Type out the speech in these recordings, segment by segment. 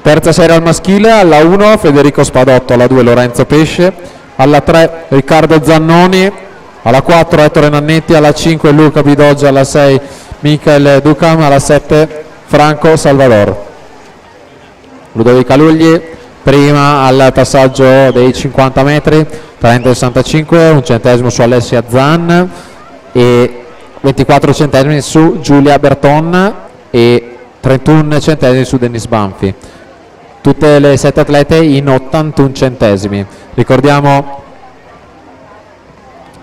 Terza serie al maschile, alla 1 Federico Spadotto, alla 2 Lorenzo Pesce, alla 3 Riccardo Zannoni, alla 4 Ettore Nannetti, alla 5 Luca Bidoggia, alla 6 Michael Ducam, alla 7 Franco Salvador. Ludovica Lugli prima al passaggio dei 50 metri, 30,65, un centesimo su Alessia Zan e 24 centesimi su Giulia Berton e 31 centesimi su Dennis Banfi. Tutte le 7 atlete in 81 centesimi. Ricordiamo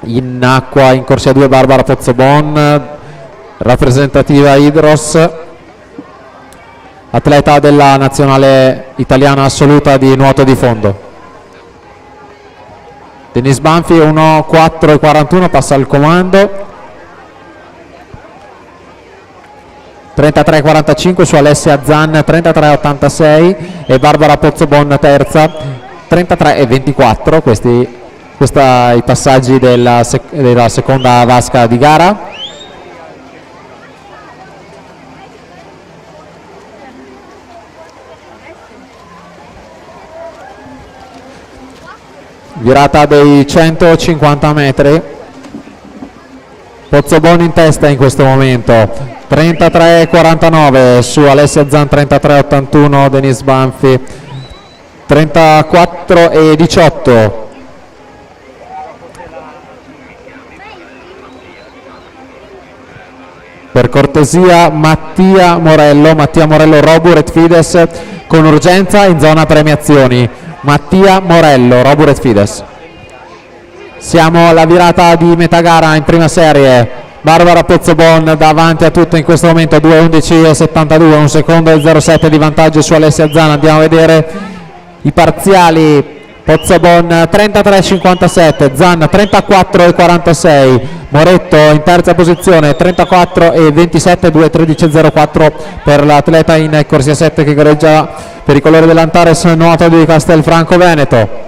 in acqua in corsia 2 Barbara Pozzobon, rappresentativa Idros, atleta della nazionale italiana assoluta di nuoto di fondo. Dennis Banfi 1:4:41 passa al comando. 33,45 su Alessia Zan, 33,86 e Barbara Pozzobon terza, 33,24. Questi i passaggi della seconda vasca di gara. Virata dei 150 metri, Pozzobon in testa in questo momento, 33,49 su Alessia Zan, 33,81 Dennis Banfi, 34,18 per cortesia Mattia Morello Roburet Fides con urgenza in zona premiazioni. Mattia Morello, Roburet Fides. Siamo alla virata di metà gara in prima serie. Barbara Pozzobon davanti a tutto in questo momento, 2:11:72, un secondo e 0,7 di vantaggio su Alessia Zan. Andiamo a vedere i parziali. Pozzobon 33,57, Zan 34,46, Moretto in terza posizione 34,27, 2:13:04 per l'atleta in corsia 7 che gareggia per i colori dell'Antares Nuoto di Castelfranco Veneto.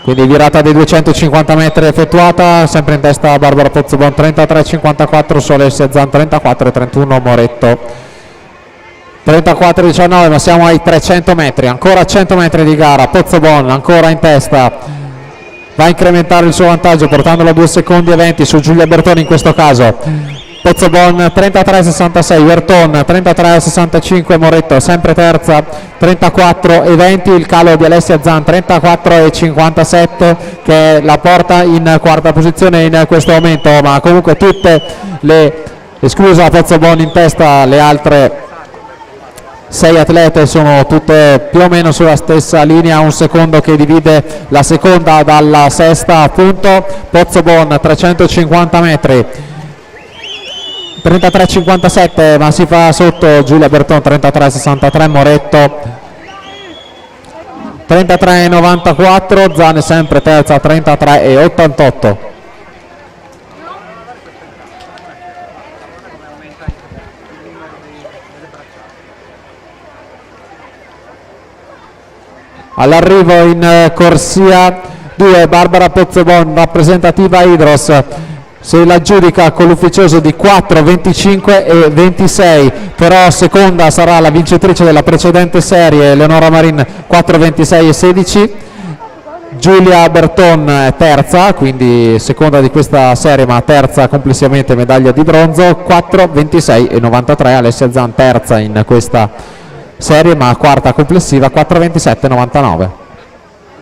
Quindi virata dei 250 metri effettuata, sempre in testa Barbara Pozzobon 33,54 su Alessia Zan, 34,31 Moretto, 34,19, ma siamo ai 300 metri, ancora 100 metri di gara. Pozzobon ancora in testa, va a incrementare il suo vantaggio portandolo a 2 secondi e 20 su Giulia Bertoni in questo caso. Pozzobon 33,66, Berton 33,65, Moretto sempre terza 34,20, il calo di Alessia Zan 34,57 che la porta in quarta posizione in questo momento, ma comunque tutte le, esclusa Pozzobon in testa, le altre 6 atlete sono tutte più o meno sulla stessa linea, un secondo che divide la seconda dalla sesta appunto. Pozzobon 350 metri 33,57, ma si fa sotto Giulia Berton 33,63, Moretto 33,94, Zan è sempre terza 33,88. All'arrivo in corsia 2 Barbara Pozzobon, rappresentativa Idros, se la giudica con l'ufficioso di 4, 25 e 26, però seconda sarà la vincitrice della precedente serie Eleonora Marin, 4, 26 e 16. Giulia Berton è terza, quindi seconda di questa serie ma terza complessivamente, medaglia di bronzo, 4, 26 e 93. Alessia Zan terza in questa serie ma quarta complessiva, 4, 27 e 99.